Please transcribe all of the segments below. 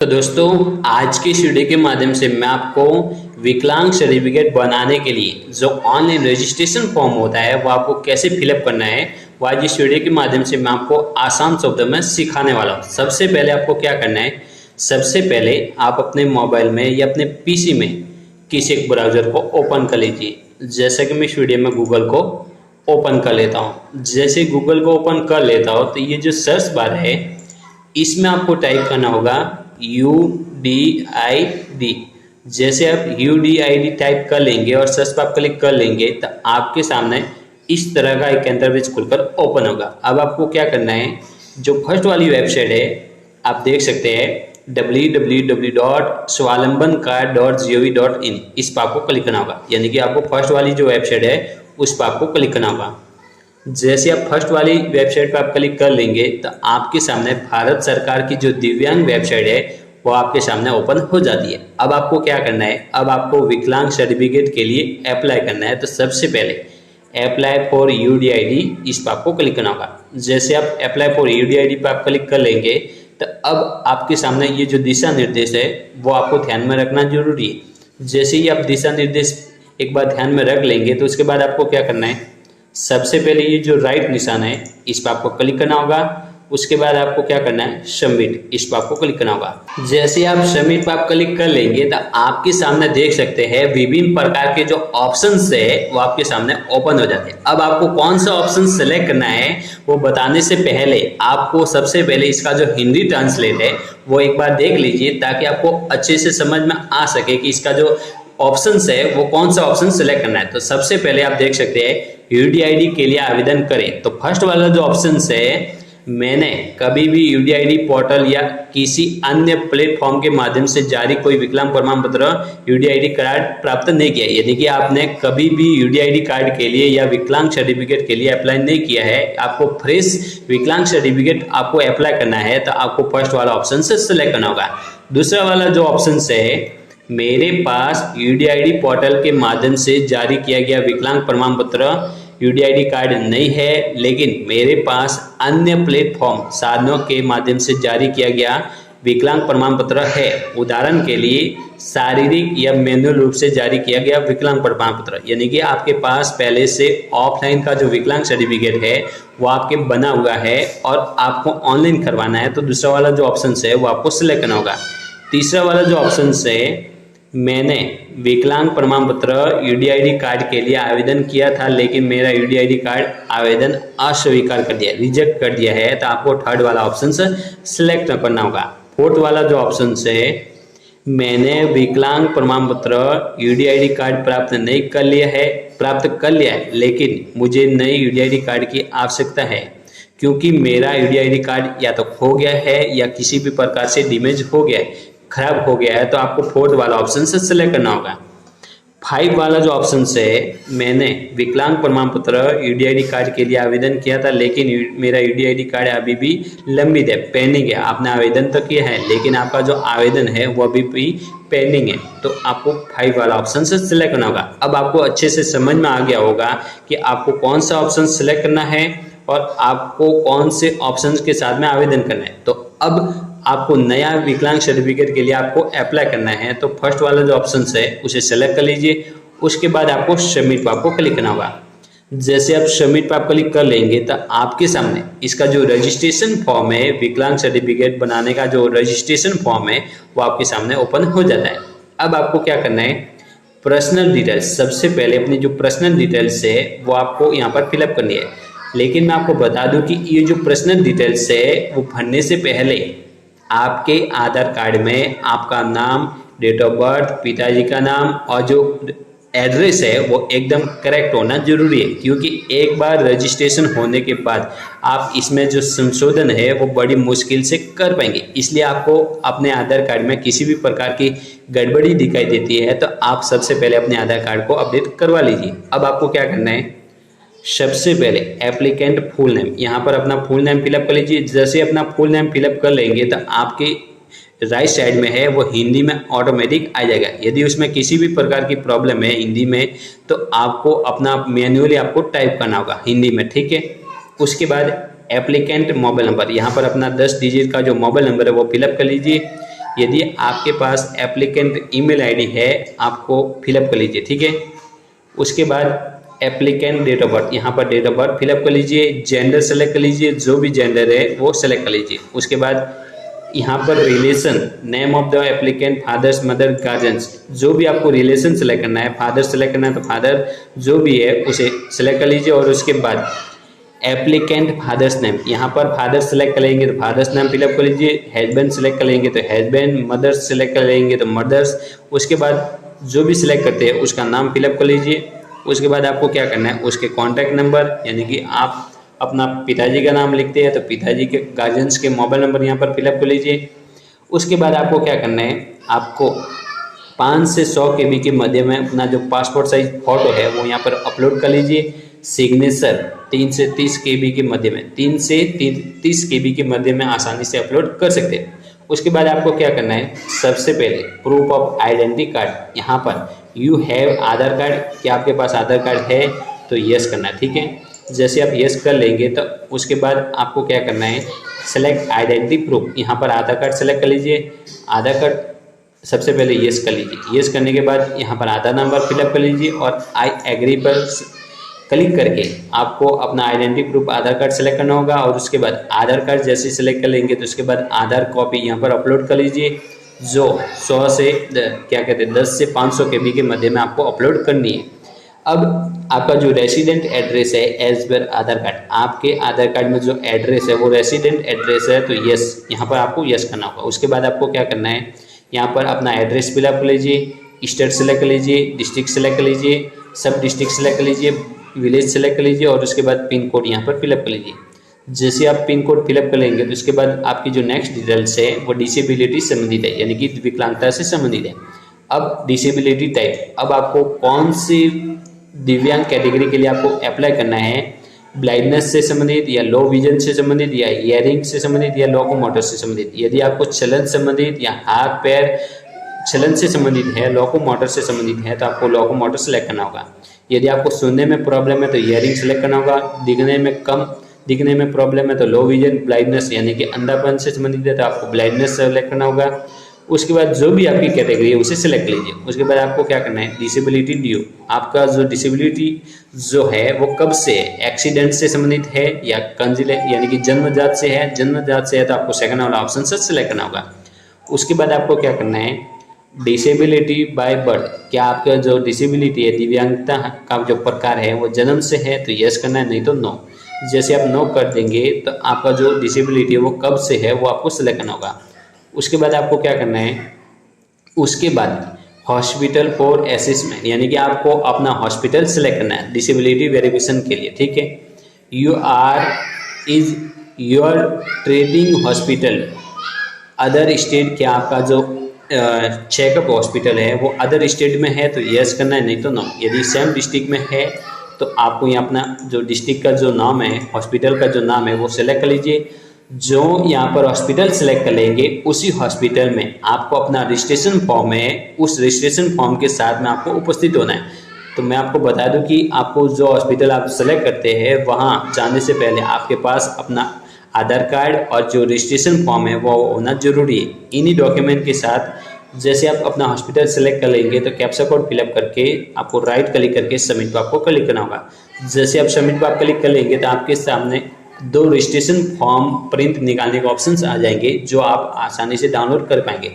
तो दोस्तों, आज के इस वीडियो के माध्यम से मैं आपको विकलांग सर्टिफिकेट बनाने के लिए जो ऑनलाइन रजिस्ट्रेशन फॉर्म होता है वो आपको कैसे फिलअप करना है, वो आज इस वीडियो के माध्यम से मैं आपको आसान शब्दों में सिखाने वाला हूँ। सबसे पहले आपको क्या करना है, सबसे पहले आप अपने मोबाइल में या अपने पीसी में किसी एक ब्राउज़र को ओपन कर लीजिए। जैसे कि मैं इस वीडियो में गूगल को ओपन कर लेता हूँ। जैसे गूगल को ओपन कर लेता हूँ तो ये जो सर्च बार है इसमें आपको टाइप करना होगा UDID। जैसे आप UDID टाइप कर लेंगे और सर्च पर आप क्लिक कर लेंगे तो आपके सामने इस तरह का एक इंटरफेस खुलकर ओपन होगा। अब आपको क्या करना है, जो फर्स्ट वाली वेबसाइट है आप देख सकते हैं www.स्वावलंबनकार्ड.gov.in, इस पर आपको क्लिक करना होगा। यानी कि आपको फर्स्ट वाली जो वेबसाइट है उस पर आपको क्लिक करना होगा। जैसे आप फर्स्ट वाली वेबसाइट पर आप क्लिक कर लेंगे तो आपके सामने भारत सरकार की जो दिव्यांग वेबसाइट है वो आपके सामने ओपन हो जाती है। अब आपको क्या करना है, अब आपको विकलांग सर्टिफिकेट के लिए अप्लाई करना है। तो सबसे पहले अप्लाई फॉर UDID, इस पर आपको क्लिक करना होगा। जैसे आप अप्लाई फॉर UDID पर आप क्लिक कर लेंगे तो अब आपके सामने ये जो दिशा निर्देश है वो आपको ध्यान में रखना जरूरी है। जैसे ही आप दिशा निर्देश एक बार ध्यान में रख लेंगे तो उसके बाद आपको क्या करना है, सबसे पहले ये जो राइट निशान है इस पर आपको क्लिक करना होगा। उसके बाद आपको क्या करना है, सबमिट, इस पर आपको क्लिक करना होगा। जैसे आप सबमिट पर आप क्लिक कर लेंगे तो आपके सामने देख सकते हैं विभिन्न प्रकार के जो ऑप्शंस है वो आपके सामने ओपन हो जाते हैं। अब आपको कौन सा ऑप्शन सेलेक्ट करना है वो बताने से पहले आपको सबसे पहले इसका जो हिंदी ट्रांसलेट है वो एक बार देख लीजिए, ताकि आपको अच्छे से समझ में आ सके कि इसका जो ऑप्शंस है वो कौन सा ऑप्शन सेलेक्ट करना है। तो सबसे पहले आप देख सकते हैं UDID के लिए आवेदन करें, तो फर्स्ट वाला जो ऑप्शन है, मैंने कभी भी UDID पोर्टल या किसी अन्य प्लेटफॉर्म के माध्यम से जारी कोई विकलांग प्रमाण पत्र UDID कार्ड प्राप्त नहीं किया। यानी कि आपने कभी भी UDID कार्ड के लिए या विकलांग सर्टिफिकेट के लिए अप्लाई नहीं किया है, आपको फ्रेश विकलांग सर्टिफिकेट आपको अप्लाई करना है तो आपको फर्स्ट वाला ऑप्शन से सिलेक्ट करना होगा। दूसरा वाला जो ऑप्शन है, मेरे पास UDID पोर्टल के माध्यम से जारी किया गया विकलांग प्रमाण पत्र UDID कार्ड नहीं है, लेकिन मेरे पास अन्य प्लेटफॉर्म साधनों के माध्यम से जारी किया गया विकलांग प्रमाण पत्र है। उदाहरण के लिए शारीरिक या मैनुअल रूप से जारी किया गया विकलांग प्रमाण पत्र, यानी कि आपके पास पहले से ऑफलाइन का जो विकलांग सर्टिफिकेट है वो आपके बना हुआ है और आपको ऑनलाइन करवाना है, तो दूसरा वाला जो ऑप्शन है वो आपको सिलेक्ट करना होगा। तीसरा वाला जो ऑप्शन है, मैंने विकलांग प्रमाण पत्र UDID कार्ड के लिए आवेदन किया था लेकिन मेरा UDID कार्ड आवेदन अस्वीकार कर दिया, रिजेक्ट कर दिया है, तो आपको थर्ड वाला ऑप्शन सिलेक्ट करना होगा। फोर्थ वाला जो ऑप्शन है, मैंने विकलांग प्रमाण पत्र UDID कार्ड प्राप्त कर लिया है लेकिन मुझे नए UDID कार्ड की आवश्यकता है क्योंकि मेरा UDID कार्ड या तो खो गया है या किसी भी प्रकार से डैमेज हो गया है, खराब हो गया है, तो आपको फोर्थ वाला ऑप्शन से सिलेक्ट करना होगा। 5 वाला जो ऑप्शन है, मैंने विकलांग प्रमाण पत्र UDID कार्ड के लिए आवेदन किया था लेकिन मेरा UDID कार्ड अभी भी लंबित है, पेंडिंग है। आपने आवेदन तो किया है लेकिन आपका जो आवेदन है वो अभी भी पेंडिंग है, तो आपको 5 वाला ऑप्शन से सिलेक्ट करना होगा। अब आपको अच्छे से समझ में आ गया होगा कि आपको कौन सा ऑप्शन सिलेक्ट करना है और आपको कौन से ऑप्शन के साथ में आवेदन करना है। तो अब आपको नया विकलांग सर्टिफिकेट के लिए आपको अप्लाई करना है, तो फर्स्ट वाला जो ऑप्शन है उसे सेलेक्ट कर लीजिए। उसके बाद आपको सबमिट पर आपको क्लिक करना होगा। जैसे आप सबमिट पर आप क्लिक कर लेंगे तो आपके सामने इसका जो रजिस्ट्रेशन फॉर्म है, विकलांग सर्टिफिकेट बनाने का जो रजिस्ट्रेशन फॉर्म है वो आपके सामने ओपन हो जाता है। अब आपको क्या करना है, पर्सनल डिटेल्स, सबसे पहले अपनी जो पर्सनल डिटेल्स है वो आपको यहाँ पर फिलअप करनी है। लेकिन मैं आपको बता दूं कि ये जो पर्सनल डिटेल्स है वो भरने से पहले आपके आधार कार्ड में आपका नाम, डेट ऑफ बर्थ, पिताजी का नाम और जो एड्रेस है वो एकदम करेक्ट होना जरूरी है, क्योंकि एक बार रजिस्ट्रेशन होने के बाद आप इसमें जो संशोधन है वो बड़ी मुश्किल से कर पाएंगे। इसलिए आपको अपने आधार कार्ड में किसी भी प्रकार की गड़बड़ी दिखाई देती है तो आप सबसे पहले अपने आधार कार्ड को अपडेट करवा लीजिए। अब आपको क्या करना है, सबसे पहले एप्लीकेंट फुल नेम, यहाँ पर अपना फुल नेम फिलअप कर लीजिए। जैसे अपना फुल नेम फिलअप कर लेंगे तो आपके राइट साइड में है वो हिंदी में ऑटोमेटिक आ जाएगा। यदि उसमें किसी भी प्रकार की प्रॉब्लम है हिंदी में तो आपको अपना मैन्युअली आपको टाइप करना होगा हिंदी में, ठीक है। उसके बाद एप्लीकेंट मोबाइल नंबर, यहाँ पर अपना 10 डिजिट का जो मोबाइल नंबर है वो फिलअप कर लीजिए। यदि आपके पास एप्लीकेंट ईमेल आईडी है आपको फिलअप कर लीजिए, ठीक है। उसके बाद एप्लीकेंट डेट ऑफ बर्थ, यहाँ पर डेट ऑफ बर्थ फिलअप कर लीजिए, जेंडर सेलेक्ट कर लीजिए, जो भी जेंडर है वो सेलेक्ट कर लीजिए। उसके बाद यहाँ पर relation, name of the applicant, fathers mother guardians, जो भी आपको रिलेशन सेलेक्ट करना है, फादर सेलेक्ट करना है तो फादर जो भी है उसे सेलेक्ट कर लीजिए। और उसके बाद एप्लीकेंट फादर्स नेम, यहाँ पर फादर सेलेक्ट करेंगे तो फादर्स नेम फिलअप कर लीजिए, हस्बैंड सेलेक्ट करेंगे तो हस्बैंड, मदर्स सेलेक्ट करेंगे तो मदर्स। उसके बाद जो भी सिलेक्ट करते हैं उसका नाम फिलअप कर लीजिए। उसके बाद आपको क्या करना है, उसके कॉन्टैक्ट नंबर, यानी कि आप अपना पिताजी का नाम लिखते हैं तो पिताजी के गार्जियंस के मोबाइल नंबर यहाँ पर फिलअप कर लीजिए। उसके बाद आपको क्या करना है, आपको 5 से 100 KB के मध्य में अपना जो पासपोर्ट साइज फोटो है वो यहाँ पर अपलोड कर लीजिए। सिग्नेचर 3 से 30 KB के मध्य में, 3 से 30 KB के मध्य में आसानी से अपलोड कर सकते हैं। उसके बाद आपको क्या करना है, सबसे पहले प्रूफ ऑफ आइडेंटिटी कार्ड, यहाँ पर यू हैव आधार कार्ड, क्या आपके पास आधार कार्ड है तो यस करना है, ठीक है। जैसे आप यस कर लेंगे तो उसके बाद आपको क्या करना है, सेलेक्ट आइडेंटिटी प्रूफ, यहाँ पर आधार कार्ड सेलेक्ट कर लीजिए। आधार कार्ड सबसे पहले यस कर लीजिए। यस करने के बाद यहाँ पर आधार नंबर फिलअप कर लीजिए और आई एग्री पर क्लिक करके आपको अपना आइडेंटिटी प्रूफ आधार कार्ड सेलेक्ट करना होगा। और उसके बाद आधार कार्ड जैसे सेलेक्ट कर लेंगे तो उसके बाद आधार कॉपी यहाँ पर अपलोड कर लीजिए, जो 100 से क्या कहते हैं 10 से 500 KB के मध्य में आपको अपलोड करनी है। अब आपका जो रेसिडेंट एड्रेस है एज पर आधार कार्ड, आपके आधार कार्ड में जो एड्रेस है वो रेसिडेंट एड्रेस है तो यस, यहाँ पर आपको यस करना होगा। उसके बाद आपको क्या करना है, यहाँ पर अपना एड्रेस फिलअप कर लीजिए, स्टेट सेलेक्ट कर लीजिए, डिस्ट्रिक्ट सेलेक्ट कर लीजिए, सब डिस्ट्रिक्ट सेलेक्ट कर लीजिए, विलेज सेलेक्ट कर लीजिए और उसके बाद पिन कोड यहाँ पर फिलअप कर लीजिए। जैसे आप पिन कोड फिलअप कर लेंगे तो उसके बाद आपकी जो नेक्स्ट डिटेल्स है वो डिसेबिलिटी से संबंधित है, यानी कि विकलांगता से संबंधित है। अब डिसेबिलिटी टाइप, अब आपको कौन सी दिव्यांग कैटेगरी के लिए आपको अप्लाई करना है, ब्लाइंडनेस से संबंधित या लो विजन से संबंधित या हियरिंग से संबंधित या लोकोमोटर से संबंधित। यदि आपको चलन संबंधित या हाथ पैर चलन से संबंधित है, लोकोमोटर से संबंधित है तो आपको लोकोमोटर सेलेक्ट करना होगा। यदि आपको सुनने में प्रॉब्लम है तो हियरिंग सेलेक्ट करना होगा। दिखने में प्रॉब्लम है तो लो विजन ब्लाइंडनेस यानी कि अंधापन से संबंधित है तो आपको ब्लाइंडनेस सेलेक्ट करना होगा। उसके बाद जो भी आपकी कैटेगरी है उसे सेलेक्ट लीजिए। उसके बाद आपको क्या करना है, डिसेबिलिटी ड्यू, आपका जो डिसेबिलिटी जो है वो कब से है, एक्सीडेंट से संबंधित है या कंजिलेंट यानी कि जन्मजात से है। जन्मजात से है तो आपको सेकंड वाला ऑप्शन से सेलेक्ट करना होगा। उसके बाद आपको क्या करना है, डिसेबिलिटी बाय बर्थ, क्या आपका जो डिसेबिलिटी है दिव्यांगता का जो प्रकार है वो जन्म से है तो यस करना है, नहीं तो नो। जैसे आप नो कर देंगे तो आपका जो डिसेबिलिटी है वो कब से है वो आपको सेलेक्ट करना होगा। उसके बाद आपको क्या करना है, उसके बाद हॉस्पिटल फॉर असेसमेंट यानी कि आपको अपना हॉस्पिटल सेलेक्ट करना है डिसेबिलिटी वेरिफिकेशन के लिए, ठीक है। Is your treating hospital other state, क्या आपका जो चेकअप हॉस्पिटल है वो अदर स्टेट में है तो यस करना है, नहीं तो नो। यदि सेम डिस्ट्रिक्ट में है तो आपको यहाँ अपना जो डिस्ट्रिक्ट का जो नाम है, हॉस्पिटल का जो नाम है वो सेलेक्ट कर लीजिए। जो यहाँ पर हॉस्पिटल सेलेक्ट कर लेंगे उसी हॉस्पिटल में आपको अपना रजिस्ट्रेशन फॉर्म है, उस रजिस्ट्रेशन फॉर्म के साथ में आपको उपस्थित होना है। तो मैं आपको बता दूं कि आपको जो हॉस्पिटल आप सेलेक्ट करते हैं वहाँ जाने से पहले आपके पास अपना आधार कार्ड और जो रजिस्ट्रेशन फॉर्म है वो होना जरूरी है। इन्हीं डॉक्यूमेंट के साथ जैसे आप अपना हॉस्पिटल सेलेक्ट कर लेंगे तो कैप्चा कोड फिलअप करके आपको राइट क्लिक करके सबमिट पर आपको क्लिक करना होगा। जैसे आप सबमिट पर क्लिक कर लेंगे तो आपके सामने 2 रजिस्ट्रेशन फॉर्म प्रिंट निकालने के ऑप्शंस आ जाएंगे जो आप आसानी से डाउनलोड कर पाएंगे।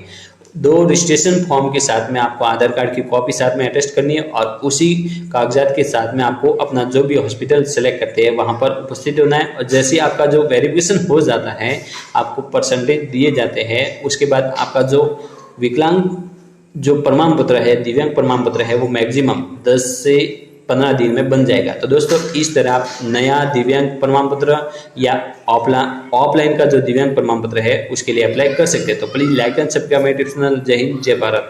2 रजिस्ट्रेशन फॉर्म के साथ में आपको आधार कार्ड की कॉपी साथ में अटैच करनी है और उसी कागजात के साथ में आपको अपना जो भी हॉस्पिटल सेलेक्ट करते हैं वहां पर उपस्थित होना है। और जैसे आपका जो वेरिफिकेशन हो जाता है आपको परसेंटेज दिए जाते हैं। उसके बाद आपका जो विकलांग जो प्रमाण पत्र है, दिव्यांग प्रमाण पत्र है वो मैक्सिमम 10 से 15 दिन में बन जाएगा। तो दोस्तों इस तरह आप नया दिव्यांग प्रमाण पत्र या ऑफलाइन का जो दिव्यांग प्रमाण पत्र है उसके लिए अप्लाई कर सकते हैं। तो please like and subscribe my YouTube channel. जय हिंद, जय भारत।